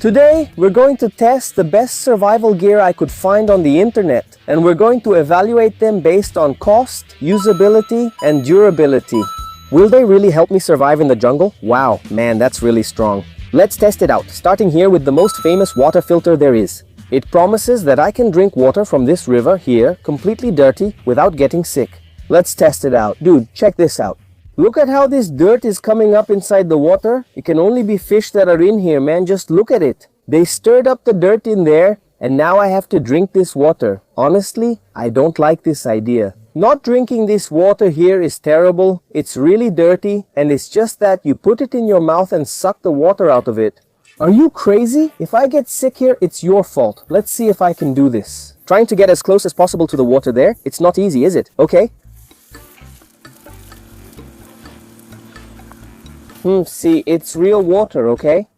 Today, we're going to test the best survival gear I could find on the internet, and we're going to evaluate them based on cost, usability, and durability. Will they really help me survive in the jungle? Wow, man, that's really strong. Let's test it out, starting here with the most famous water filter there is. It promises that I can drink water from this river here, completely dirty, without getting sick. Let's test it out. Dude, check this out. Look at how this dirt is coming up inside the water. It can only be fish that are in here, man. Just look at it. They stirred up the dirt in there, and now I have to drink this water. Honestly, I don't like this idea. Not drinking this water here is terrible. It's really dirty, and it's just that you put it in your mouth and suck the water out of it. Are you crazy? If I get sick here, it's your fault. Let's see if I can do this. Trying to get as close as possible to the water there. It's not easy, is it? Okay. See, it's real water, okay?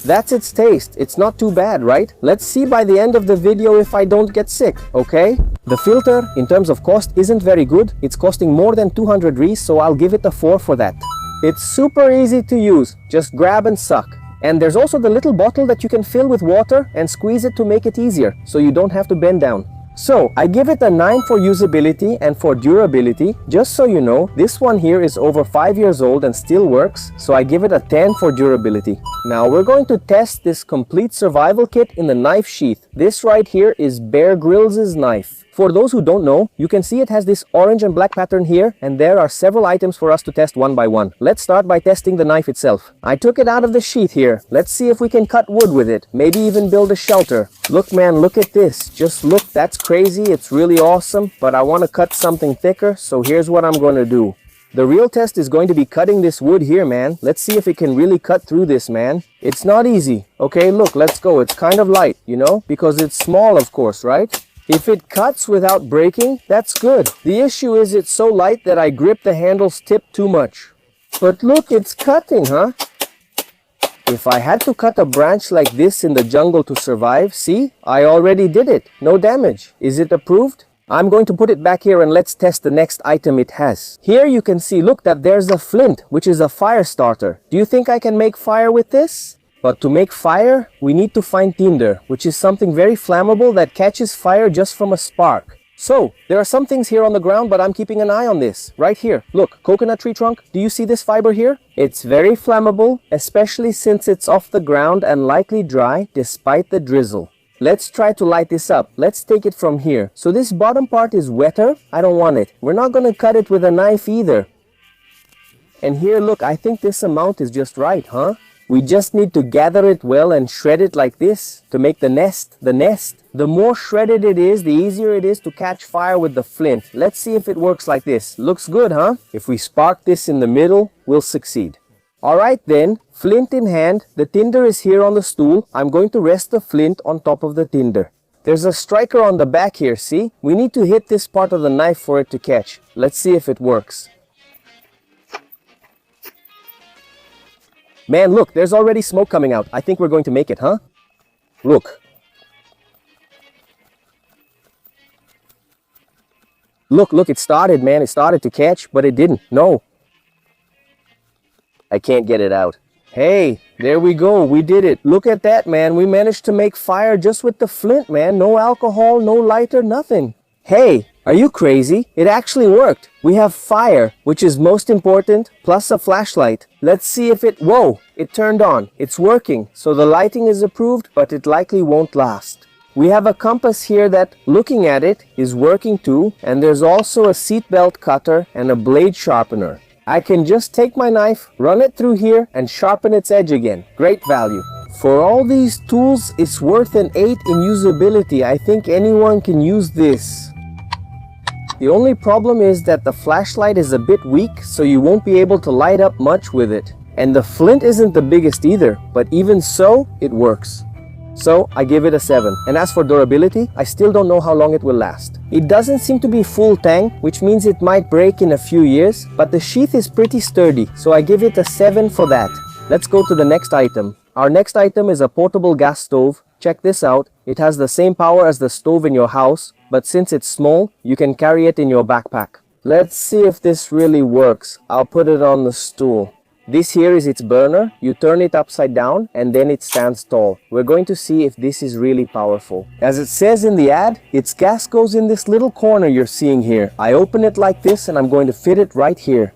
That's its taste. It's not too bad, right? Let's see by the end of the video if I don't get sick, okay? The filter, in terms of cost, isn't very good. It's costing more than 200 Rs, so I'll give it a 4 for that. It's super easy to use. Just grab and suck. And there's also the little bottle that you can fill with water and squeeze it to make it easier, so you don't have to bend down. So, I give it a 9 for usability and for durability. Just so you know, this one here is over 5 years old and still works, so I give it a 10 for durability. Now, we're going to test this complete survival kit in the knife sheath. This right here is Grylls' knife. For those who don't know, you can see it has this orange and black pattern here, and there are several items for us to test one by one. Let's start by testing the knife itself. I took it out of the sheath here. Let's see if we can cut wood with it, maybe even build a shelter. Look, man, look at this. Just look, that's crazy. It's really awesome, but I want to cut something thicker, so here's what I'm going to do. The real test is going to be cutting this wood here, man. Let's see if it can really cut through this, man. It's not easy. Okay, look, let's go. It's kind of light, you know, because it's small, of course, right? If it cuts without breaking, that's good. The issue is it's so light that I grip the handle's tip too much. But look, it's cutting, huh? If I had to cut a branch like this in the jungle to survive, see? I already did it. No damage. Is it approved? I'm going to put it back here and let's test the next item it has. Here you can see, look, that there's a flint, which is a fire starter. Do you think I can make fire with this? But to make fire, we need to find tinder, which is something very flammable that catches fire just from a spark. So, there are some things here on the ground, but I'm keeping an eye on this. Right here, look, coconut tree trunk. Do you see this fiber here? It's very flammable, especially since it's off the ground and likely dry despite the drizzle. Let's try to light this up. Let's take it from here. So this bottom part is wetter. I don't want it. We're not going to cut it with a knife either. And here, look, I think this amount is just right, huh? We just need to gather it well and shred it like this to make the nest. The more shredded it is, the easier it is to catch fire with the flint. Let's see if it works like this. Looks good, huh? If we spark this in the middle, we'll succeed. Alright then, flint in hand, the tinder is here on the stool. I'm going to rest the flint on top of the tinder. There's a striker on the back here, see? We need to hit this part of the knife for it to catch. Let's see if it works. Man, look, there's already smoke coming out. I think we're going to make it, huh? Look. Look, it started, man. It started to catch, but it didn't. No. I can't get it out. Hey, there we go. We did it. Look at that, man. We managed to make fire just with the flint, man. No alcohol, no lighter, nothing. Hey, are you crazy? It actually worked. We have fire, which is most important, plus a flashlight. Let's see if it... Whoa, it turned on. It's working. So the lighting is approved, but it likely won't last. We have a compass here that, looking at it, is working too, and there's also a seatbelt cutter and a blade sharpener. I can just take my knife, run it through here, and sharpen its edge again. Great value. For all these tools, it's worth an 8 in usability. I think anyone can use this. The only problem is that the flashlight is a bit weak, so you won't be able to light up much with it. And the flint isn't the biggest either, but even so, it works. So, I give it a 7. And as for durability, I still don't know how long it will last. It doesn't seem to be full tang, which means it might break in a few years, but the sheath is pretty sturdy, so I give it a 7 for that. Let's go to the next item. Our next item is a portable gas stove. Check this out. It has the same power as the stove in your house, but since it's small, you can carry it in your backpack. Let's see if this really works. I'll put it on the stool. This here is its burner. You turn it upside down and then it stands tall. We're going to see if this is really powerful. As it says in the ad, its gas goes in this little corner you're seeing here. I open it like this and I'm going to fit it right here.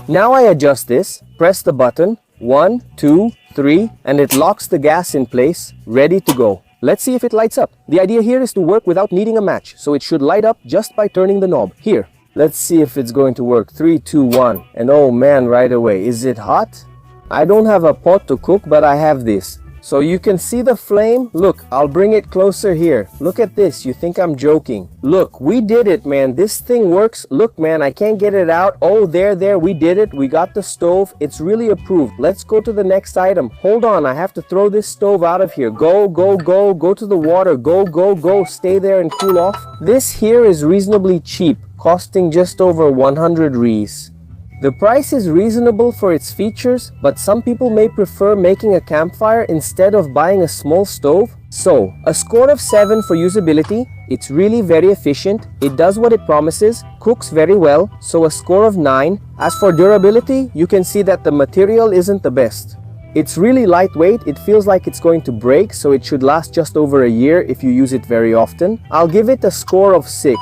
Now I adjust this, press the button, 1, 2, 3, and it locks the gas in place, ready to go. Let's see if it lights up. The idea here is to work without needing a match, so it should light up just by turning the knob. Here, let's see if it's going to work. 3, 2, 1. And oh man, right away. Is it hot? I don't have a pot to cook, but I have this. So you can see the flame. Look, I'll bring it closer here. Look at this. You think I'm joking. Look, we did it, man. This thing works. Look, man, I can't get it out. Oh, there, we did it. We got the stove. It's really approved. Let's go to the next item. Hold on, I have to throw this stove out of here. Go to the water. Go. Stay there and cool off. This here is reasonably cheap, costing just over 100 Rs. The price is reasonable for its features, but some people may prefer making a campfire instead of buying a small stove. So, a score of 7 for usability. It's really very efficient. It does what it promises, cooks very well, so a score of 9. As for durability, you can see that the material isn't the best. It's really lightweight. It feels like it's going to break, so it should last just over a year if you use it very often. I'll give it a score of 6.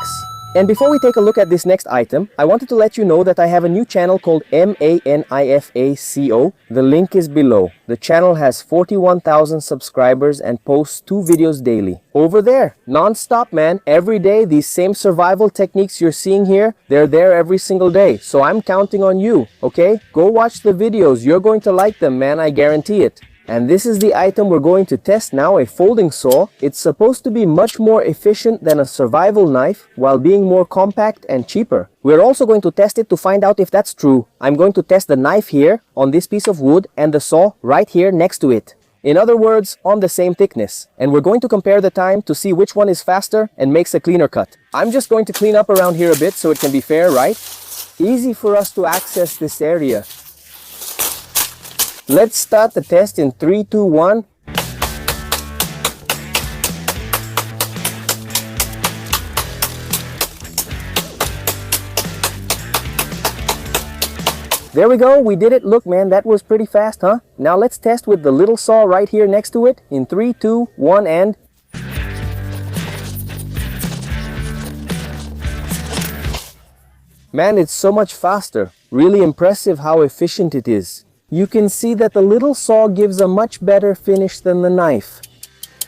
And before we take a look at this next item, I wanted to let you know that I have a new channel called MANIFACO. The link is below. The channel has 41,000 subscribers and posts 2 videos daily. Over there, non-stop, man. Every day, these same survival techniques you're seeing here, they're there every single day. So I'm counting on you, okay? Go watch the videos. You're going to like them, man. I guarantee it. And this is the item we're going to test now, a folding saw. It's supposed to be much more efficient than a survival knife while being more compact and cheaper. We're also going to test it to find out if that's true. I'm going to test the knife here on this piece of wood and the saw right here next to it. In other words, on the same thickness. And we're going to compare the time to see which one is faster and makes a cleaner cut. I'm just going to clean up around here a bit so it can be fair, right? Easy for us to access this area. Let's start the test in 3, 2, 1. There we go, we did it. Look, man, that was pretty fast, huh? Now let's test with the little saw right here next to it in 3, 2, 1, and... Man, it's so much faster. Really impressive how efficient it is. You can see that the little saw gives a much better finish than the knife.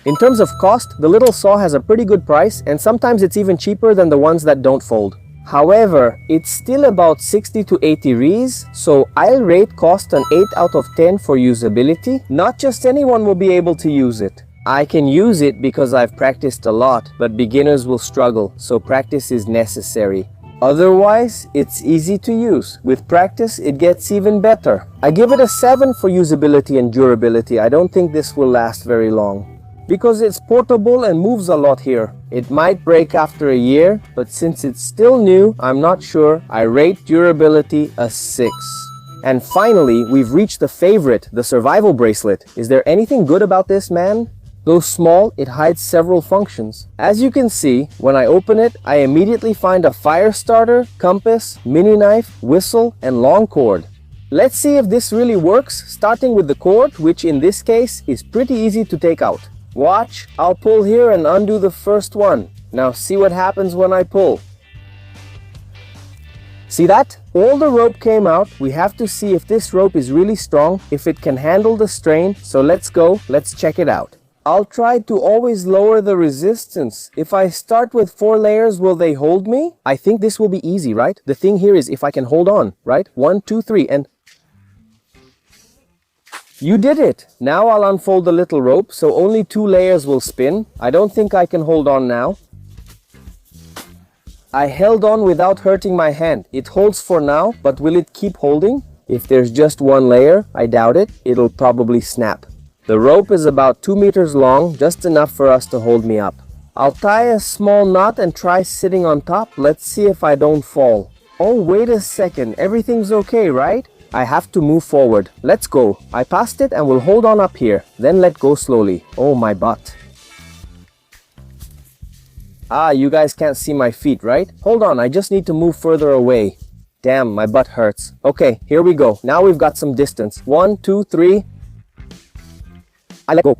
In terms of cost, the little saw has a pretty good price, and sometimes it's even cheaper than the ones that don't fold. However, it's still about 60 to 80 Rs, so I'll rate cost an 8 out of 10 for usability. Not just anyone will be able to use it. I can use it because I've practiced a lot, but beginners will struggle, so practice is necessary. Otherwise, it's easy to use. With practice, it gets even better. I give it a 7 for usability and durability. I don't think this will last very long. Because it's portable and moves a lot here. It might break after a year, but since it's still new, I'm not sure. I rate durability a 6. And finally, we've reached the favorite, the survival bracelet. Is there anything good about this, man? Though small, it hides several functions. As you can see, when I open it, I immediately find a fire starter, compass, mini knife, whistle, and long cord. Let's see if this really works, starting with the cord, which in this case is pretty easy to take out. Watch, I'll pull here and undo the first one. Now see what happens when I pull. See that? All the rope came out. We have to see if this rope is really strong, if it can handle the strain. So let's go, let's check it out. I'll try to always lower the resistance. If I start with 4 layers, will they hold me? I think this will be easy, right? The thing here is if I can hold on, right? 1, 2, 3, and... You did it! Now I'll unfold the little rope, so only 2 layers will spin. I don't think I can hold on now. I held on without hurting my hand. It holds for now, but will it keep holding? If there's just 1 layer, I doubt it. It'll probably snap. The rope is about 2 meters long, just enough for us to hold me up. I'll tie a small knot and try sitting on top. Let's see if I don't fall. Oh, wait a second. Everything's okay, right? I have to move forward. Let's go. I passed it and will hold on up here. Then let go slowly. Oh, my butt. Ah, you guys can't see my feet, right? Hold on, I just need to move further away. Damn, my butt hurts. Okay, here we go. Now we've got some distance. 1, 2, 3. I let go.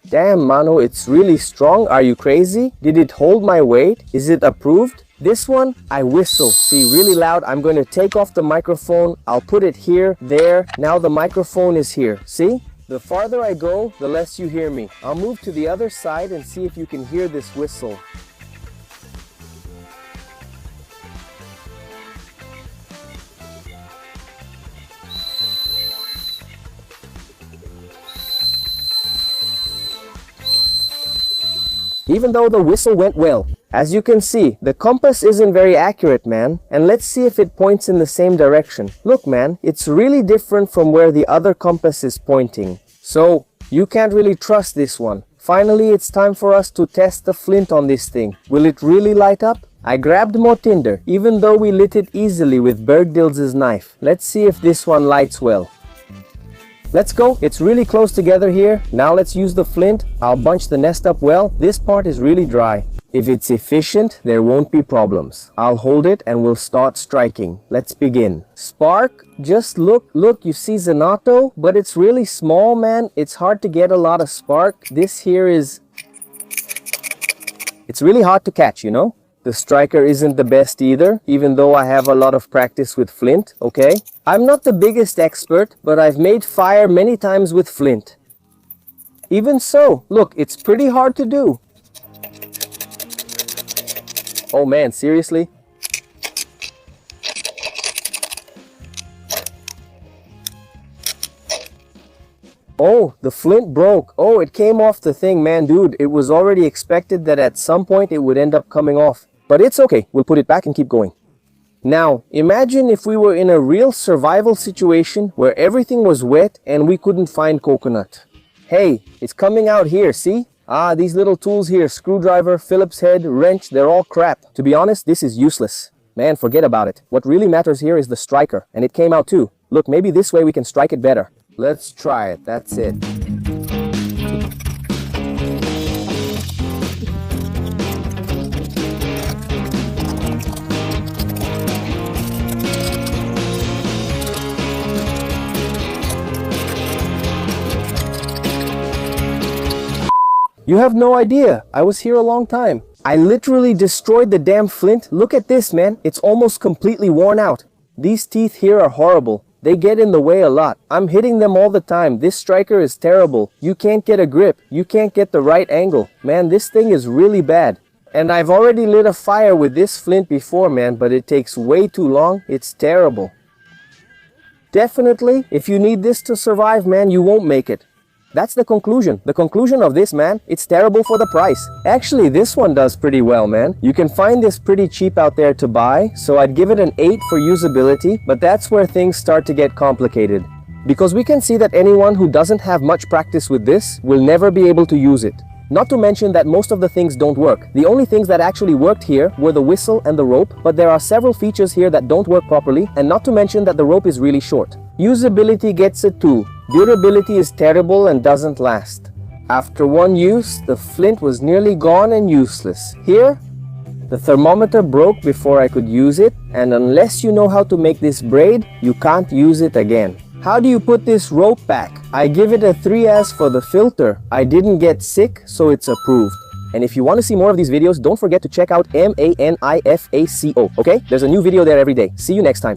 Damn, mano, it's really strong. Are you crazy? Did it hold my weight? Is it approved? This one, I whistle. See, really loud. I'm going to take off the microphone. I'll put it here, there. Now the microphone is here. See? The farther I go, the less you hear me. I'll move to the other side and see if you can hear this whistle. Even though the whistle went well. As you can see, the compass isn't very accurate, man. And let's see if it points in the same direction. Look, man, it's really different from where the other compass is pointing. So, you can't really trust this one. Finally, it's time for us to test the flint on this thing. Will it really light up? I grabbed more tinder, even though we lit it easily with Bergdills' knife. Let's see if this one lights well. Let's go. It's really close together here. Now let's use the flint. I'll bunch the nest up well. This part is really dry. If it's efficient, there won't be problems. I'll hold it and we'll start striking. Let's begin. Spark, just look, you see Zenato, but it's really small, man. It's hard to get a lot of spark. This here is... It's really hard to catch, you know? The striker isn't the best either, even though I have a lot of practice with flint, okay? I'm not the biggest expert, but I've made fire many times with flint. Even so, look, it's pretty hard to do. Oh man, seriously? Oh, the flint broke. Oh, it came off the thing, man, dude. It was already expected that at some point it would end up coming off. But it's okay. We'll put it back and keep going. Now, imagine if we were in a real survival situation where everything was wet and we couldn't find coconut. Hey, it's coming out here, see? Ah, these little tools here, screwdriver, Phillips head, wrench, they're all crap. To be honest, this is useless. Man, forget about it. What really matters here is the striker, and it came out too. Look, maybe this way we can strike it better. Let's try it, that's it. You have no idea. I was here a long time. I literally destroyed the damn flint. Look at this, man. It's almost completely worn out. These teeth here are horrible. They get in the way a lot. I'm hitting them all the time. This striker is terrible. You can't get a grip. You can't get the right angle. Man, this thing is really bad. And I've already lit a fire with this flint before, man, but it takes way too long. It's terrible. Definitely, if you need this to survive, man, you won't make it. That's the conclusion. The conclusion of this, man, it's terrible for the price. Actually, this one does pretty well, man. You can find this pretty cheap out there to buy, so I'd give it an 8 for usability, but that's where things start to get complicated. Because we can see that anyone who doesn't have much practice with this will never be able to use it. Not to mention that most of the things don't work. The only things that actually worked here were the whistle and the rope, but there are several features here that don't work properly, and not to mention that the rope is really short. Usability gets a 2. Durability is terrible and doesn't last. After one use, the flint was nearly gone and useless. Here, the thermometer broke before I could use it, and unless you know how to make this braid, you can't use it again. How do you put this rope back? I give it a 3 as for the filter. I didn't get sick, so it's approved. And if you want to see more of these videos, don't forget to check out MANIFACO, okay? There's a new video there every day. See you next time.